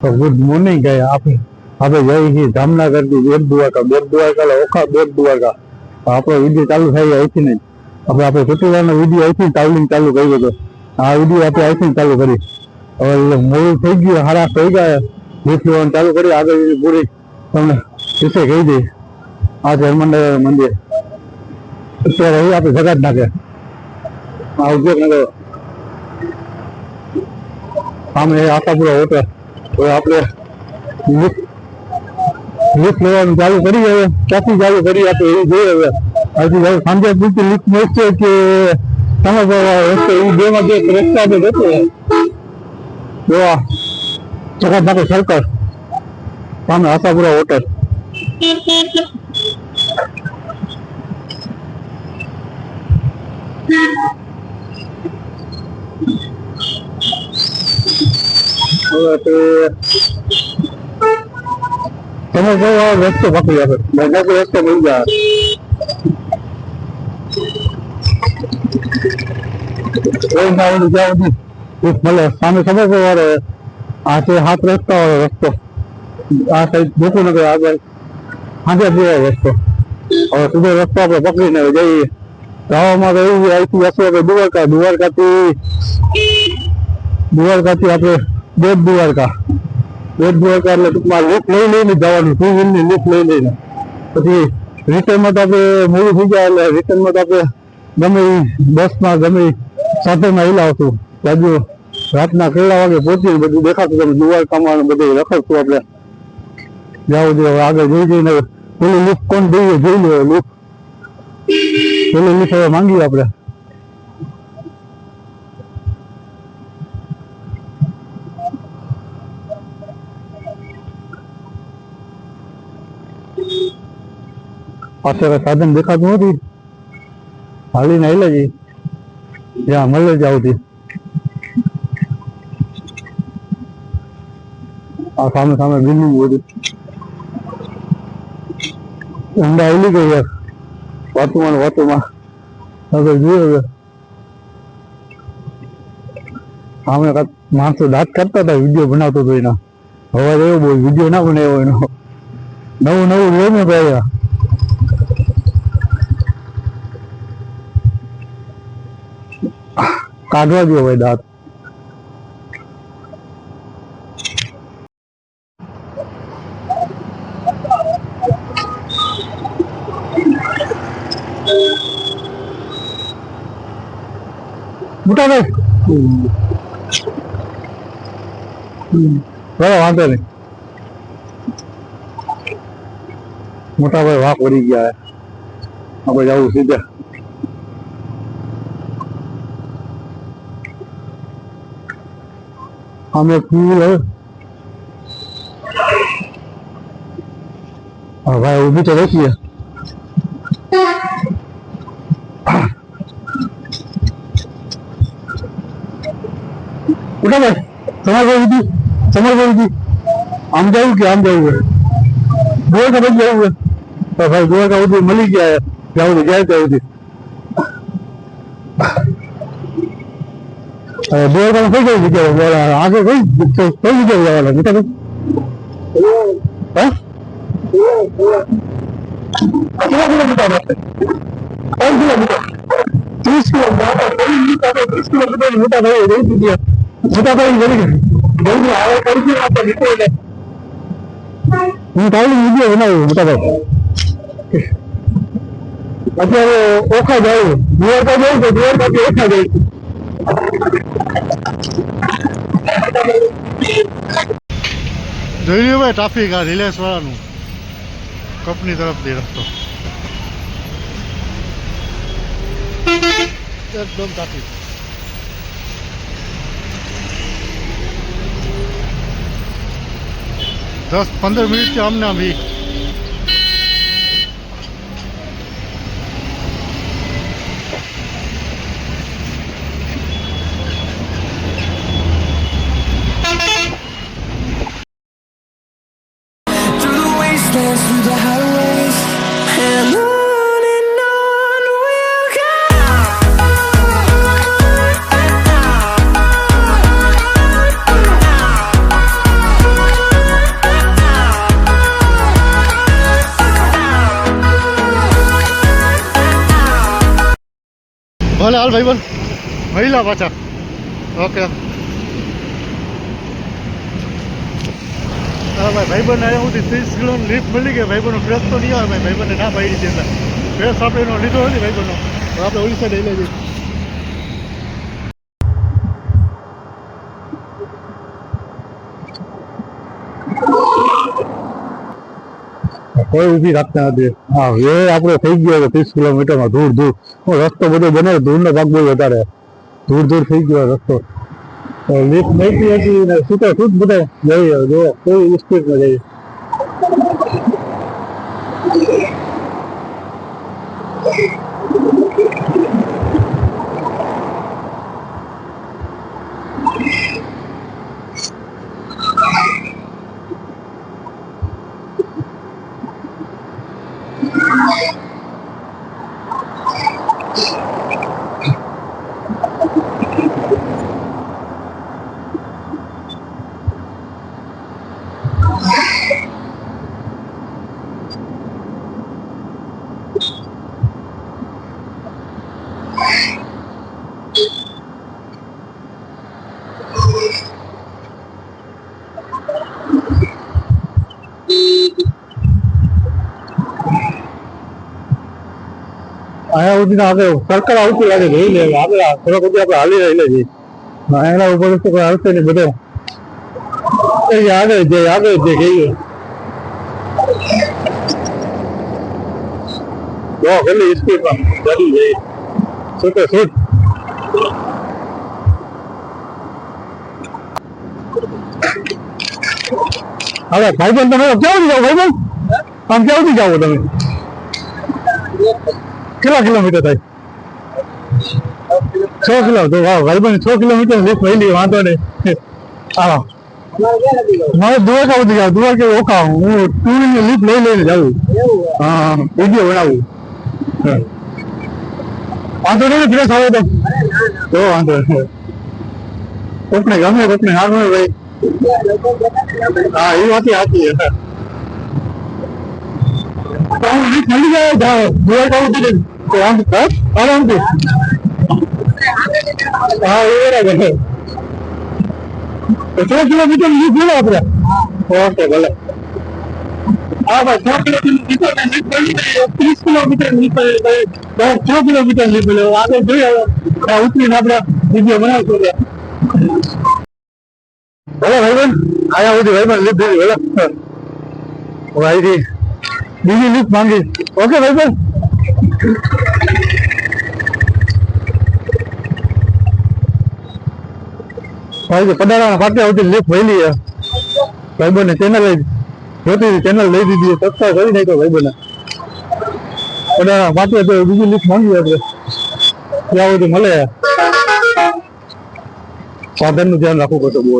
તો good morning ગાય આપણે જઈએ છીએ જામનગર થી બેટ દ્વારકા ઓખા બેટ દ્વારકા આપણો વિડીયો ચાલુ થાય અહીંથી નહીં આપણે ચોટીલાનો વિડીયો અહીંથી ટ્રાવેલિંગ ચાલુ કર્યો હતો આ વિડીયો આપણે અહીંથી ચાલુ કરી હવે મોડું થઈ ગયું હારા થઈ ગયા લિફ્ટ લેવાનું ચાલુ કરી આગળ પૂરી તમને વિશે કહી દઈ આ હનુમાન મંદિર અત્યારે અહીં આપણે જગત નાખે આ ઉદ્યોગનગર સામે આશાપુરા હોટલ હવે આપણે લિફ્ટ લેવાનું ચાલુ કરી હવે ક્યાંથી ચાલુ કરી આપણે એવું જોઈએ હવે હજી સાંજે પૂરતી લિફ્ટ મળશે કે તમે રસ્તે એ બે માં બે રસ્તા આપણે જતો જોવા જગત નાખે સર્કલ સામે આશાપુરા હોટલ તમે કયો રસ્તો પકડી આપે રસ્તો મળી જાય મળે સામે ખબર વાળો આ છે 7 રસ્તા વાળો રસ્તો આ સાઈડ ગોકુનગર આગળ હાજર રસ્તો હવે સીધો રસ્તો આપણે પકડીને જઈએ જવામાં તો એવું અહીંથી જશું આપણે દ્વારકાથી આપણે બેટ દ્વારકા એટલે ટૂંકમાં લિફ્ટ લઈ લઈને જવાનું 2 વ્હીલની લિફ્ટ લઈ લઈને પછી રિટર્નમાં તો આપણે મોડું થઈ જાય એટલે રિટર્નમાં તો આપણે ગમે બસમાં ગમે સાધનમાં હિલાવશું બાજુ રાતના કેટલા વાગે પહોંચીને બધું દેખાતું તમે દ્વારકામાં બધું રખડશું આપણે જવું જોઈએ આગળ જઈને પેલી લિફ્ટ કોણ જોઈએ જોઈ લે લિફ્ટ પેલી લિફ્ટ હવે માંગીએ આપણે અત્યારે સાધન દેખાતું નથી હાલીને આવેલા જઈએ જ્યાં મળે જાવથી આ સામે બિલ્ડિંગ બધું ઊંડા આવેલી ગઈ યાર વાતુમાં હવે જોઈએ સામે માણસો દાંત કરતા હતા વિડીયો બનાવતો હતો એના હવે એવું બોલ વિડીયો ના બનાવ્યો એનો નવું લે ને ભાઈ કાઢવા દો ભાઈ દાંત મોટા ભાઈ વાંધો નહીં મોટા ભાઈ વાક વળી ગયા આપણે જવું સીધા અમે ફૂલ હવે ભાઈ ઊભી તો રાખીએ ઉઠા ભાઈ તમારે આમ જવું કે આમ જવું હોય દ્વારકા બધું જવું હોય તો ભાઈ દ્વારકા બધું મળી ગયા જવું જાય ત્યાં સુધી દ્વારકા કઈ કઈ જગ્યાએ આગળ કઈ જગ્યાએ જવાના મોટા ભાઈ 30 કિલોમીટર 30 કિલોમીટર હું કાલે વિડીયો બનાવ્યો મોટા ભાઈ અત્યારે ઓખા જાઉં દ્વારકા જવું તો દ્વારકાથી ઓખા જવું જોઈ લ્યો ભાઈ ટ્રાફિક આ રિલાયન્સ વાળાનું કંપની તરફથી રસ્તો એકદમ ટ્રાફિક 10-15 મિનિટથી આમને આમ through the highways and on we'll go. ભલે હાલ ભાઈ બોલ મહિલા પાછા ઓકે હા ભાઈ ભાઈબંધ આવ્યા સુધી 30 કિલોની લિફ્ટ મળી ગઈ ભાઈબંધનો ફ્રેશ તો નહીં આવે ભાઈબંધને ના પાડી છે એટલે ફ્રેશ આપણે એનો લીધો નથી ભાઈબંધનો તો આપણે ઓલી સાઈડ લઈ લઈએ કોઈ ઊભી રાખતા નથી હા એ આપણે થઈ ગયો 30 કિલોમીટરમાં દૂર દૂર રસ્તો બધો બને દૂરનો ભાગ બહુ વધારે દૂર દૂર થઈ ગયો રસ્તો લિફ્ટ નહીં હતી ને શું બધા જઈએ જો કોઈ સ્પીડમાં જઈએ અહીંયા સુધી આગળ સરકાર આવતી લાગે જોઈ લે આગળ થોડોક સુધી આપણે હાલી રહી લેજે એના ઉપર તો કોઈ આવશે નહીં બધો આગળ જે ગઈ કેટલી સ્પીડમાં ચડી જઈ છૂટે છૂટ હવે ભાઈબંધ તમે ક્યાંથી જાઓ ભાઈબંધ આમ ક્યાંથી જાઓ તમે કેટલા કિલોમીટર થાય 6 કિલોમીટર વાહ ભાઈબંધ 6 કિલોમીટર લિફ્ટ પહેલી વાંધો નહીં હા મારે દ્વારકા સુધી જાવ દ્વારકા ઓખા હું 2 વ્હીલર લિફ્ટ લઈને જાઉં હા વિડીયો બનાવું વાંધો નહીં ફ્રેશ આવે તો વાંધો કોકને ગમે કોકને ના ગમે ભાઈ હા એ વાત સાચી છે મળી જાય દ્વારકા સુધી આરામથી હા એ બરાબર 6 કિલોમીટર લીપ બોલો આપણે ઓકે ભલે હા ભાઈ 6 કિલોમીટર 30 કિલોમીટર નીકળે 6 કિલોમીટર નીકળે આગળ જોઈએ ઉતરીને આપણે વિડીયો બનાવશું ભલે ભાઈબંધ આયા સુધી ભાઈબંધ લીપ ભલે ભાઈ બીજી લીપ માંગી ઓકે ભાઈબંધ ભાઈ પડાળાના પાટે આવતી લિફ્ટ વહેલી છે ભાઈબંધને ચેનલ જોતી ચેનલ લઈ દીધી સબસ્ક્રાઈબ કરી નાખ્યો ભાઈબંધને પડાળાના પાટે તો બીજી લિફ્ટ માંગી આપણે ત્યાં સુધી મળે સાધનનું ધ્યાન રાખવું પડશે બહુ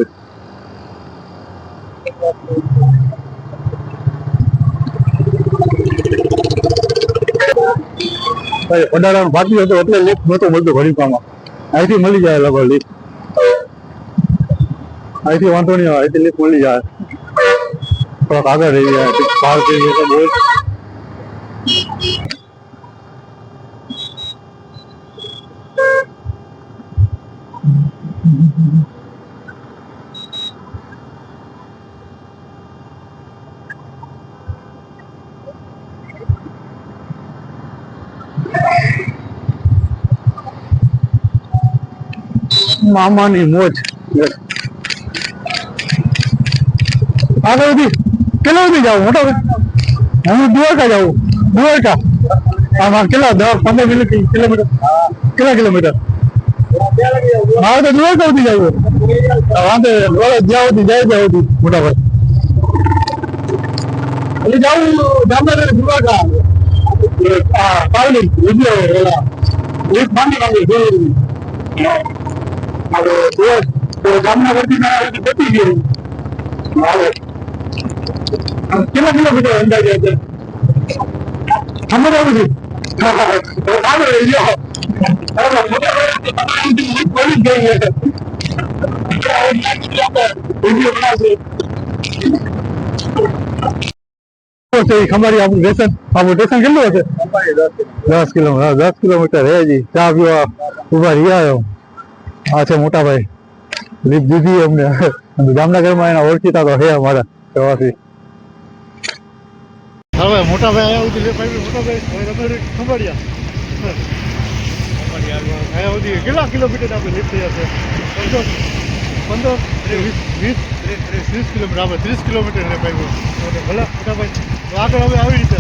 પડાળાનું પાટી હતો એટલે લિફ્ટ નહોતો મળતું ઘડીપામાં અહીંથી મળી જાય લગભગ લિફ્ટ અહીંથી વાંધો નહીં આવે અહીંથી લિફ્ટ મળી જાય થોડાક આગળ રહી જાય બહાર જઈ જાય બહુ મામાની મોજ આગળ સુધી કેટલા સુધી જાવ મોટો હું દ્વારકા જાઉં દ્વારકા આમાં કેટલા 10-15 કિલોમીટર કેટલા કિલોમીટર હા તો દ્વારકા સુધી જાવ વાંધો જ્યાં સુધી જાય ત્યાં સુધી મોટા ભાઈ એટલે જાઉં જામનગર દ્વારકા પાવલી વિડીયો એક માંગી જામનગર થી બચી ગયું કેટલા કિલોમીટર અંદાજે ખબર આવી છે એ ખંભાળી આપણું સ્ટેશન કેટલું હશે? 10 કિલોમીટર. 10 કિલોમીટર હે જી. ચા પીવા ઉભા રહ્યા આવ્યો. આ છે મોટા ભાઈ, લીપ દીધી અમને. જામનગરમાં એના ઓળખીતા તો હે અમારા પ્રવાસી. હા ભાઈ, મોટા ભાઈ આવ્યા સુધી લીપ આવી. મોટા ભાઈ ખંભાળિયા આવ્યા સુધી કેટલા કિલોમીટર આપણે લીપ થઈ હશે? 15, 20, 30 કિલોમીટર. આપણે 30 કિલોમીટર લીપ આવ્યું. ભલે મોટા ભાઈ, તો આગળ હવે આવી રીતે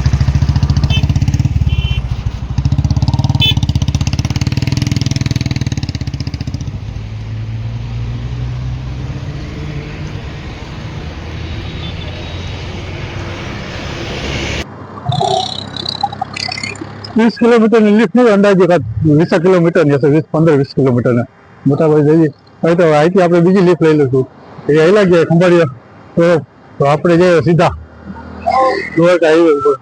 ₹30 ની લિફ્ટ નહીં, અંદાજે 20 કિલોમીટર ની હશે. 15-20 કિલોમીટર ને મોટા ભાઈ જઈએ. હવે તો અહીંથી આપણે બીજી લિફ્ટ લઈ લઈશું. એ આવેલા ગયા ખંભાળિયા, તો આપણે જઈએ સીધા દ્વારકા હાઈવે ઉપર.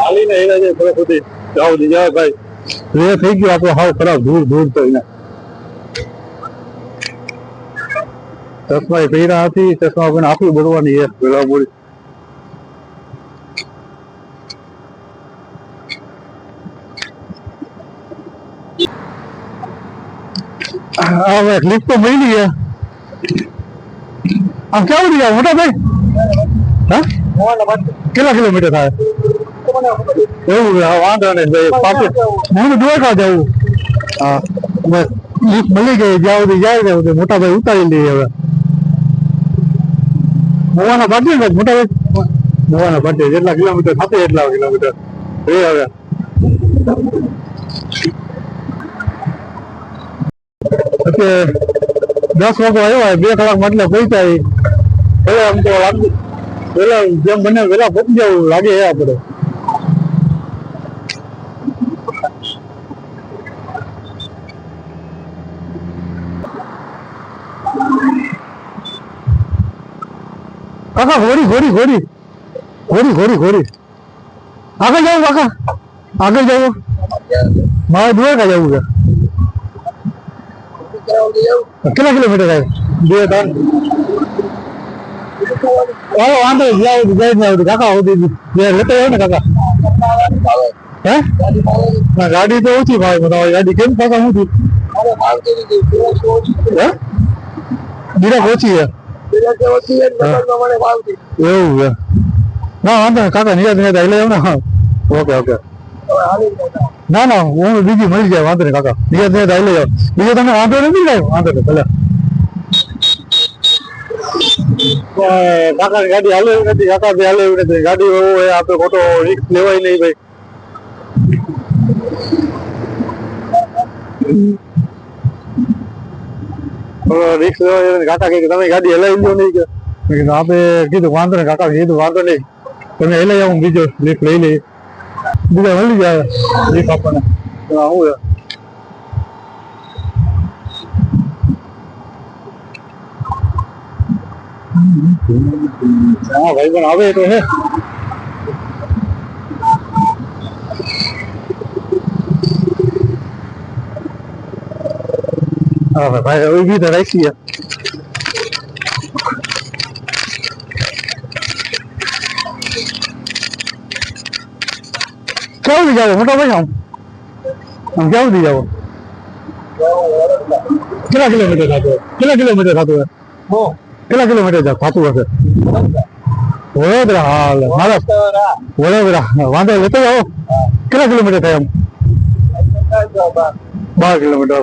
હાલીને એના જે થોડા સુધી જાવ દીધા ભાઈ. રે થઈ ગયો આપણો હાવ ખરાબ, દૂર તો એને ચશ્મા પહેર્યા હતી. ચશ્મા પણ આખી બળવાની છે પેલા બોલી. હવે લિફ્ટ તો મળી છે. આમ કેવું દીધા મોટા ભાઈ? હા, કેટલા કિલોમીટર થાય? એવું વાંધો નહીં ભાઈ. હું દ્વારકા જવું. હા બસ, લિફ્ટ મળી ગઈ. જ્યાં સુધી જાય મોટા ભાઈ ઉતારી લઈએ. હવે મોવાના પાટીએ ને મોટા ભાઈ, મોવાના પાટીએ જેટલા કિલોમીટર થશે એટલા કિલોમીટર હવે. અત્યારે 10 વાગે આવ્યા, 2 કલાકમાં એટલે પહોંચાય. હવે આમ તો લાગતું પેલા જેમ બને પેલા પહોંચી જવું લાગે છે આપણે. કાકા ઘોડી આગળ જવું. કાકા આગળ જવું, મારે દ્વારકા જવું છે. કેટલા કિલોમીટર થાય? 2-3. હાલો વાંધો જાય કાકા સુધી લેતો જાવ ને કાકા. હે ગાડી તો ઓછી ભાવે મને. ગાડી કેમ કાકા? શું થયું? હે ગિરાક ઓછી છે એવું છે? ના વાંધો નહીં કાકા, નિરાત આવી જાવ ને. ઓકે. ના હું બીજી મળી જાય, વાંધો નહીં કાકા. નિરાત આવી જાવ. બીજો તમે વાંધો નથી કાંઈ? વાંધો નહીં ભલે. કાકા ગાડી હાલે એવી નથી. કાકા હાલે એવી નથી. ગાડી હોય આપણે ખોટો રિસ્ક લેવાય નહીં ભાઈ. રિસ્ક લેવાય. કાકા કે તમે ગાડી હલાવી લો નહીં કે આપણે કીધું વાંધો નહીં. કાકા કીધું વાંધો નહીં, તમે હલાવી આવું. બીજો લિફ્ટ લઈ લઈએ, બીજા મળી જાય લિફ્ટ આપણને. શું હા ભાઈ પણ આવે તો હે. હા ભાઈ ઉભી તો રાખીએ. કેવું જાવ મોટા ભાઈ? આમ કેવું જાવ? કેટલા કિલોમીટર થતું? કેટલા કિલોમીટર થતું હશે? વડોદરા. હા મારા વડોદરા વાંધો લેતો જાઓ. કેટલા કિલોમીટર થાય? આમ 12 કિલોમીટર.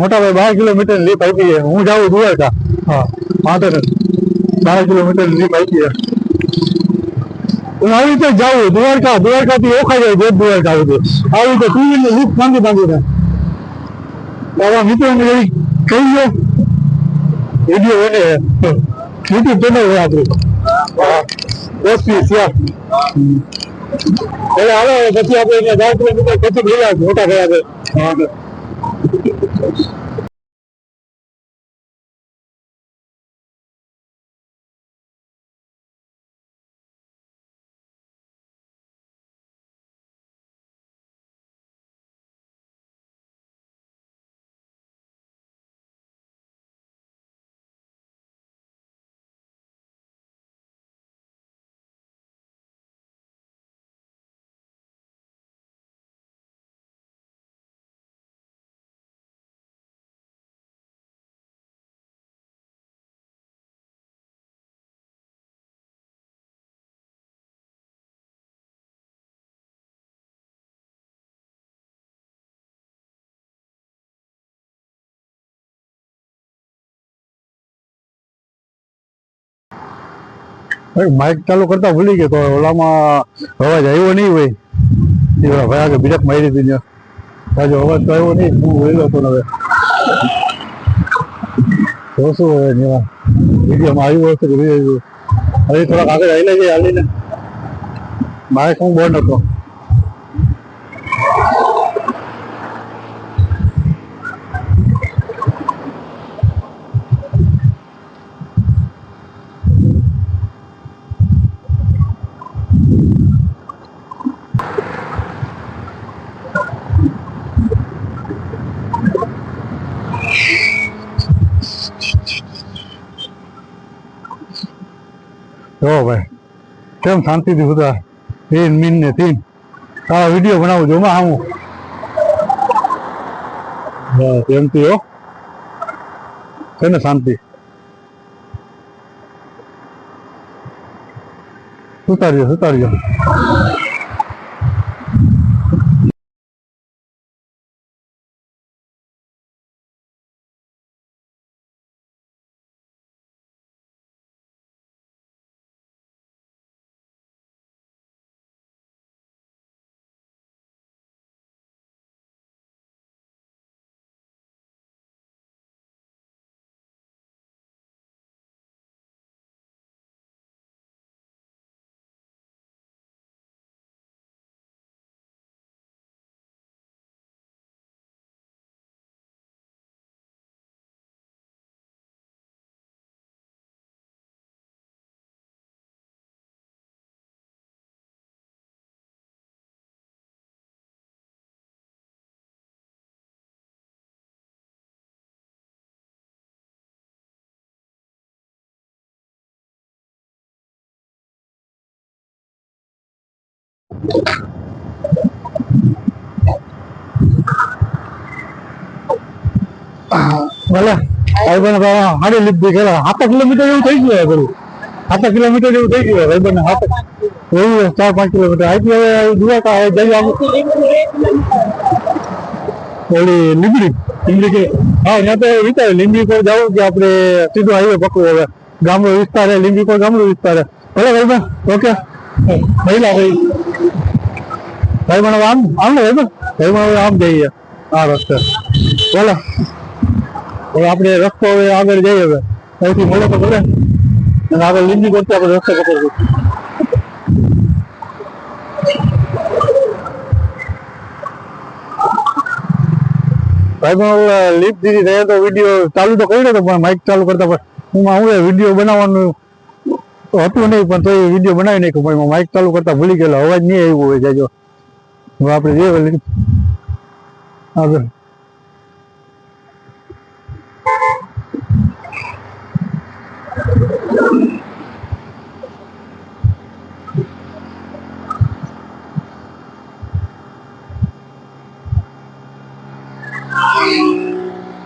મોટા ભાઈ 12 કિલોમીટર લીપ આપી છે. હું જાઉં દ્વારકા. હા વાંધો નથી. 12 કિલોમીટર લીપ આપી છે. આવી રીતે જવું દ્વારકા થી ઓખાઈ જાય બેટ દ્વારકા સુધી. આવી રીતે ટીવી ની લીપ ભાંગીને તારા મિત્રોને એવી કહી ગયો વિડીયો બને યુટ્યુબ ચેનલ હોય આપણું. એટલે આવે પછી આપણે 10 કિલોમીટર પછી ગયા મોટા ગયા છે. માઇક ચાલુ કરતા ભૂલી ગયો તો ઓલામાં અવાજ આવ્યો નહીં હોય એ ભાઈ આગળ બ્રેક મારી હતી ત્યાં બાજુ અવાજ તો આવ્યો નહીં હું વહેલો હતો ને હવે તો શું હવે વિડીયોમાં આવ્યું હશે કે હવે થોડાક આગળ આવી જાય હાલીને માઇક હું બોર્ડ હતો જો ભાઈ કેમ શાંતિથી બધા તીન મીન ને તીન આ વિડીયો બનાવું જો માં હું બસ એમથી હો છે ને શાંતિ સુતાર્યો ભલે ભાઈબંધ હાડી લીધી ખેલા 7 કિલોમીટર એવું થઈ ગયું પેલું 7 કિલોમીટર એવું થઈ ગયું ભાઈબંધ 7 એવું 4-5 કિલોમીટર આથી હવે દુવાકા જઈ ઓલી લીંબડી કે હા ત્યાં તો વિચાર લીંબડી પર જવું કે આપણે સીધો હાઈવે પકડવું હવે ગામડો વિસ્તાર છે લીંબડી પર ગામડો વિસ્તાર છે ભલે ભાઈબંધ ઓકે મહિલા ભાઈબંધ આમ ને ભાઈબંધ આમ જઈએ આ રસ્તે બોલો હવે આપણે રસ્તો હવે આગળ જઈએ હવે અહીંથી મળે તો ભલે અને આગળ લીંબી કરતી આપણે રસ્તો પકડશું ભાઈ લીપ દીધી થયા તો વિડીયો ચાલુ તો કર્યો હતો પણ માઇક ચાલુ કરતા પણ હું વિડીયો બનાવવાનું હતું નહીં પણ તો એ વિડીયો બનાવી નાખ્યો પણ માઇક ચાલુ કરતા ભૂલી ગયેલો અવાજ નહીં આવ્યો હોય જાજો હવે આપણે જઈએ આગળ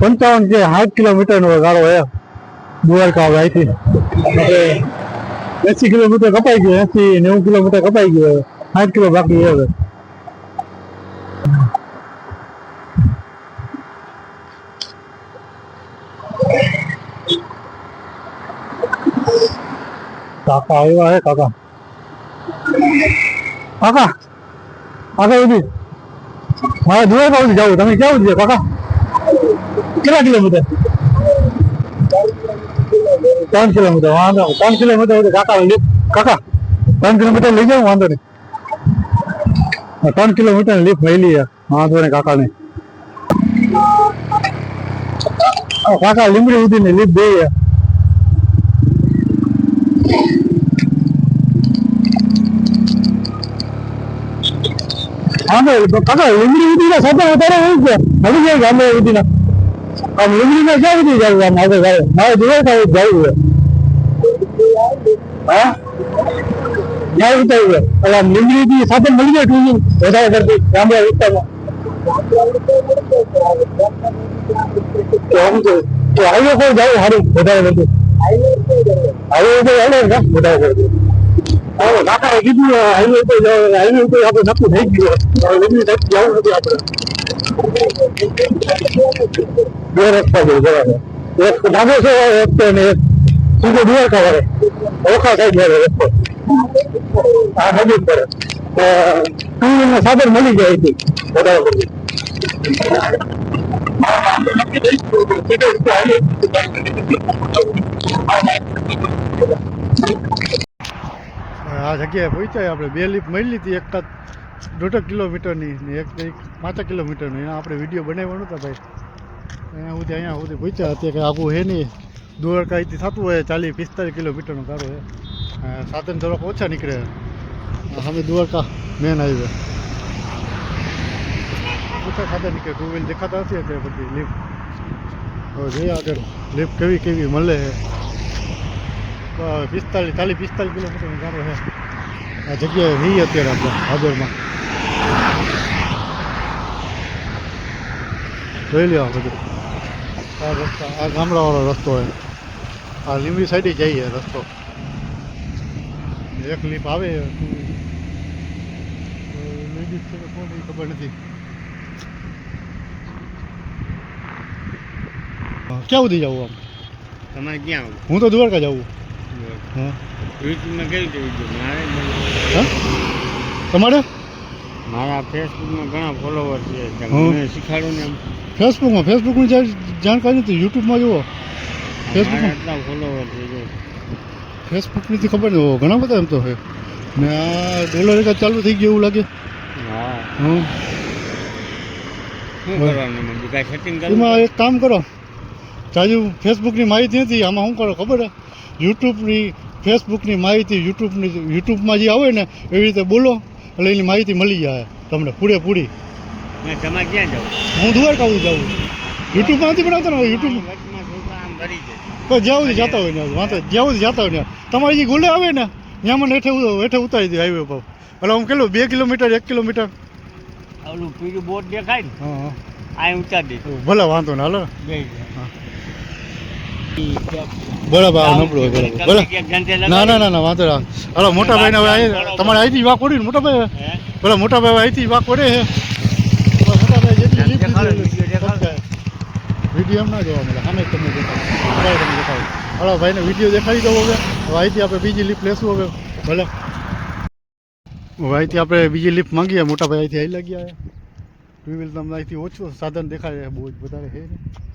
55 કે 60 કિલોમીટર નો ગાળો હે દ્વારકા અહીંથી 80 કિલોમીટર કપાઈ ગયો 80-90 કિલોમીટર કપાઈ ગયો 60 કિલો બાકી હવે કાકા આવ્યા હે કાકા ઉભી મારે દ્વારકા સુધી જવું તમે ક્યાં સુધી કાકા કેટલા કિલોમીટર 3 કિલોમીટર વાંધો 3 કિલોમીટર કાકા 3 કિલોમીટર લઈ જાઉં વાંધો નહીં 3 કિલોમીટર લીફ મળી વાંધો નહીં કાકા ને કાકા લીમડી સુધી ને લીફ દઈએ કાકા લીમડી સુધી ના સાથે વધારે હોય છે મળી જાય ગામડે સુધી ના આમ લીમડી માં ક્યાં સુધી જવું આમ આગળ મારે દ્વારકા જવું છે હા ક્યાં ઉતાર્યું છે એટલે આમ લીમડી થી સાથે મળી જાય ટુ વધારે કરતી ગામડા વિસ્તારમાં હાઈવે પર જવું સારું વધારે કરતું હાઈવે ઉપર હાલે ને વધારે કરતું કાકા કીધું હાઈવે ઉપર હાઈવે ઉપર આપણે નક્કી થઈ ગયું લીમડી જવું નથી આપણે બે રસ્તા જવું બરાબર એક ધાબો છે એક સીધો દ્વારકા વાળે ઓખા સાઈડ વાળો રસ્તો આ નજીક પડે ટુ વ્હીલર સાધન મળી જાય છે બરાબર આ જગ્યાએ પહોંચ્યા આપણે 2 લિફ્ટ મળી હતી એક 1.5 કિલોમીટરની ને એક 5 કિલોમીટરની એના આપણે વિડીયો બનાવવાનો હતા ભાઈ અહીંયા સુધી પહોંચ્યા અત્યારે કંઈ આખું હે નહીં દ્વારકાથી થતું હોય 40-45 કિલોમીટરનો ગાળો છે સાધન થોડાક ઓછા નીકળે સામે દ્વારકા મેન હાઈવે ઓછા સાધન નીકળે ટુ વ્હીલ દેખાતા નથી અત્યારે બધી લિફ્ટ હવે જોઈએ આગળ લિફ્ટ કેવી મળે છે 40-45 કિલોમીટરનો ગાળો છે આ જગ્યાએ રહી અત્યારે આપણે હાજરમાં જોઈ લ્યો બધું આ રસ્તા આ ગામડાવાળો રસ્તો હોય આ લીંબડી સાઈડે જઈએ રસ્તો એક લીપ આવે લેડીઝ છે કોણ એ ખબર નથી ક્યાં સુધી જવું આમ તમારે ક્યાં આવું હું તો દ્વારકા જવું હા યુટ્યુબમાં કઈ રીતે મારે હા તમારે મારા ફેસબુકમાં ઘણા ફોલોવર છે હા. મને શીખાડો ને એમ ફેસબુકની જાણકારી નથી યુટ્યુબમાં જુઓ મારા ફેસબુકમાં એટલા ફોલોવર છે જો ફેસબુકની ખબર નહીં ઘણા બધા એમ તો છે ને આ ડોલર એક ચાલુ થઈ ગયું એવું લાગે હા હા શું કરવાનું એમાં કાંઈ સેટિંગ કરવું એમાં એક કામ કરો તાજુ ફેસબુકની માહિતી નથી આમાં શું કરો ખબર યુટ્યુબની ફેસબુકની માહિતી યુટ્યુબમાં જે આવે ને એવી રીતે બોલો એટલે એની માહિતી મળી જાય તમને પૂરેપૂરી ને તમારે ક્યાં જાવ હું દ્વારકા જાઉં યુટ્યુબમાં નથી બનાવતો ને યુટ્યુબ વચમાં થોડું આમ ભરી છે કોઈ જ્યાં સુધી જતા હોય ને વાંધો જ્યાં સુધી જતા હોય ને તમારી જે ગોલે આવે ને ત્યાં મને હેઠે ઉતારી દે હાઈવે પર એટલે આમ કેટલું 2 કિલોમીટર 1 કિલોમીટર ઓલું પીળું બોટ દેખાય ને હા આ ઉતારી દે ભલે વાંધો ને હાલો બે બરાબર નબળું હોય બરાબર ના વાંધો ના હાલો મોટા ભાઈને હવે તમારે અહીંથી વાક ઓડી ને મોટા ભાઈ ભલે મોટા ભાઈ અહીંથી વાક ઓડે છે મોટા ભાઈ જેટલી વિડીયો એમ ના જોવા મળે સામે તમને દેખાડો હાલો ભાઈને વિડીયો દેખાડી દો હવે અહીંથી આપણે બીજી લિફ્ટ લેશું હવે ભલે હવે અહીંથી આપણે બીજી લિફ્ટ માંગીએ મોટા ભાઈ અહીંથી આવી લાગ્યા ટુ વ્હીલ તમને અહીંથી ઓછું સાધન દેખાય બહુ જ વધારે છે ને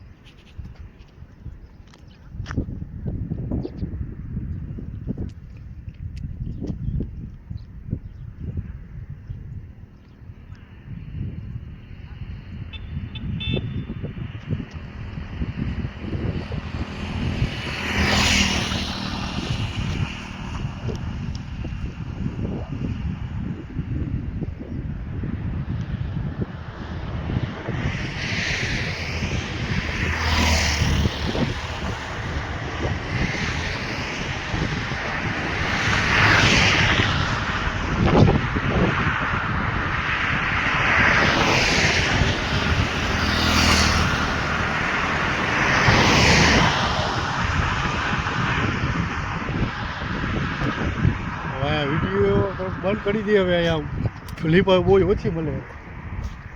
વિડીયો બંધ કરી દઈએ હવે અહીંયા લીપ બહુ ઓછી મળે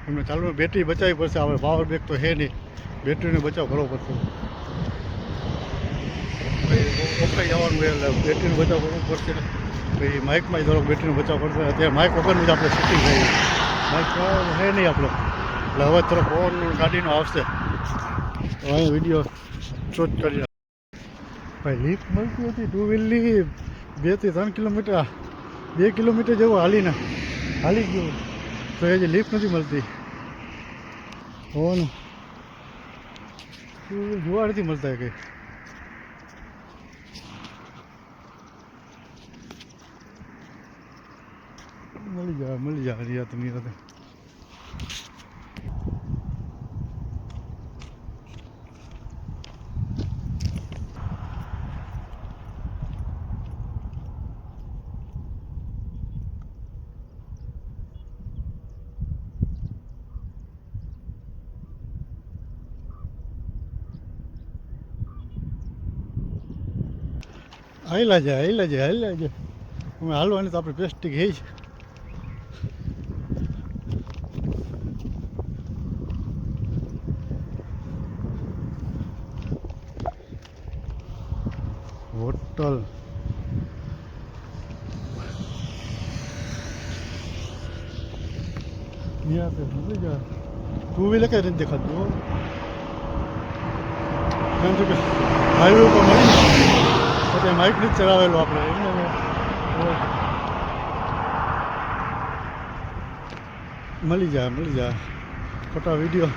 એમને ચાલુ બેટરી બચાવવી પડશે હવે પાવર બેક તો છે નહીં બેટરીનો બચાવ કરવો પડશે ઓફલાઈ જવાનું એટલે બેટરીનો બચાવ કરવો પડશે પછી માઇકમાં થોડોક બેટરીનો બચાવ કરશે અત્યારે માઇક વગરનું જ આપણે શૂટિંગ થઈ માઇક છે નહીં આપણો એટલે હવે થોડો પવન ગાડીનો આવશે તો અહીંયા વિડીયો શૂટ કરી ભાઈ લીફ મળતી હતી ટુ વ્હીલની 2 થી 3 કિલોમીટર 2 કિલોમીટર જેવું હાલી ગયું તો એ જે લિફ્ટ નથી મળતી હો ને જોવા નથી મળતા કંઈ મળી જાય રિયાત નિરાતે હાઈલા જાય અમે હાલવાની તો આપણે પ્લાસ્ટિક હે જ હોટલ यहाँ पे मળી જાય ટુ વ્હીલર કઈ નથી દેખાતું હો કેમ કે હાઈવે ઉપર મળી એટલે માઇક નથી ચલાવેલો આપણે મળી જાય ખોટા વિડીયો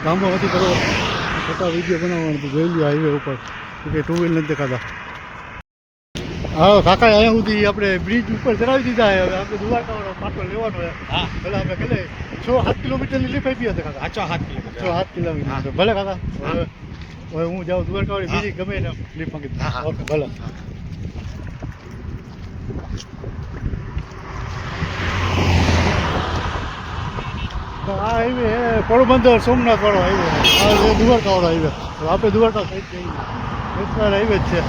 ગામમાં નથી કરવો ખોટા વિડીયો બનાવવાનું તો જોઈ લ્યો હાઈવે ઉપર કે ટુ વ્હીલર નથી દેખાતા હા કાકા અહીંયા સુધી આપણે બ્રિજ ઉપર ચડાવી દીધા હવે આપણે દ્વારકાવાળો પાટો લેવાનો હા પેલા આપણે કેટલે 6-7 કિલોમીટરની લીપ આપી હતી કાકા 7 કિલોમીટર 6-7 કિલોમીટર ભલે કાકા હવે હું જાઉં દ્વારકાવાળી બીજી ગમે એને લીપ માંગી ઓકે ભલે આ હાઈવે પોરબંદર સોમનાથ વાળો હાઈવે આ દ્વારકા વાળો હાઈવે આપણે દ્વારકા સાઈડ જઈએ હાઈવે જ છે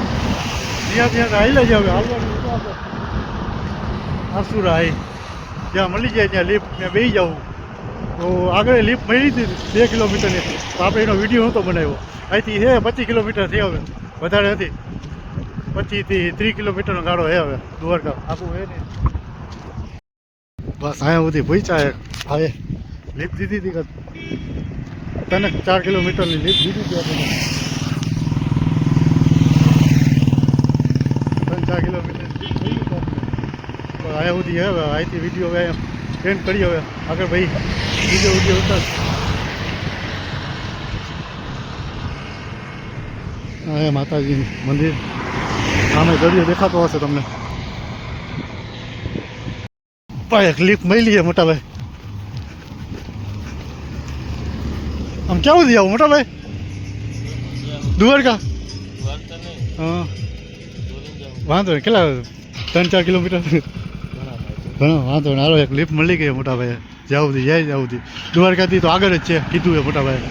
ત્યાં હાઈલે જ હવે હાલવાનું આપણે આસુરા હાઈ જ્યાં મળી જાય ત્યાં લીપ ત્યાં બેસી જવું તો આગળ લીપ મળી હતી 2 કિલોમીટરની તો આપણે એનો વિડીયો નહોતો બનાવ્યો અહીંથી છે 25 કિલોમીટર છે હવે વધારે નથી 25 થી 30 કિલોમીટરનો ગાળો છે હવે દ્વારકા આખું છે ને બસ અહીંયા સુધી પહોંચ્યા હવે લીપ દીધી હતી કે 3-4 કિલોમીટરની લીપ દીધી હતી આપણે 3-4 કિલોમીટર અહીંયા સુધી હવે અહીંથી વિડીયો હવે એન્ડ કરી હવે આગળ ભાઈ બીજો વિડીયો ઉતાર અહીંયા માતાજીનું મંદિર સામે દરિયો દેખાતો હશે તમને ભાઈ ક્લિપ મળી છે મોટા ભાઈ આમ ક્યાં સુધી આવું મોટા ભાઈ દ્વારકા હા વાંધો નહીં કેટલા 3-4 કિલોમીટર ઘણા વાંધો નહીં હાલો એક લિફ્ટ મળી ગઈ મોટા ભાઈ જાવું હતી જાવું હતી દ્વારકાથી તો આગળ જ છે કીધું એ મોટા ભાઈ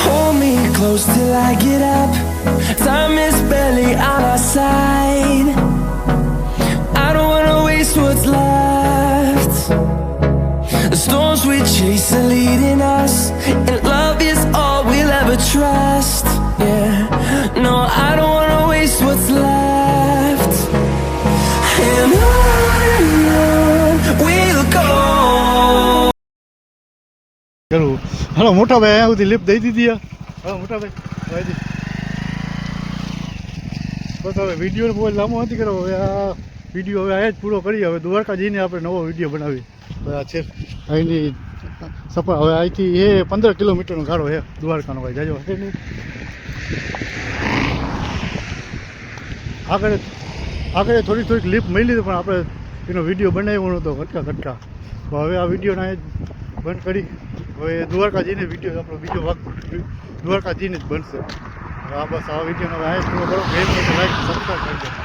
Hold me close till I get up. Time is barely on our side. I don't wanna waste what's left. The storms we chase are leading us, and love is all we'll ever trust. Yeah, no, I don't wanna waste what's left. And on we'll go. કરું હાલો મોટા ભાઈ અહીંયા સુધી lift દઈ દીધી હા મોટા ભાઈ બસ હવે વિડીયો બહુ લાંબો નથી કર્યો હવે આ વિડીયો હવે અહીંયા જ પૂરો કરીએ હવે દ્વારકા જઈને આપણે નવો વિડીયો બનાવી આ છે અહીંની સફર હવે અહીંથી એ 15 કિલોમીટરનો ગાળો છે દ્વારકાનો ભાઈ જાજો હશે નહીં આગળ થોડીક લિફ્ટ મળી હતી પણ આપણે એનો વિડીયો બનાવ્યો નહોતો કટકા તો હવે આ વિડીયોને બંધ કરી હવે દ્વારકા જઈને વિડીયો આપણો બીજો ભાગ દ્વારકા જઈને જ બનશે આ બસ આ વિડીયોનો હવે આ પૂરો કરો લાઈક સબસ્ક્રાઈબ કરજો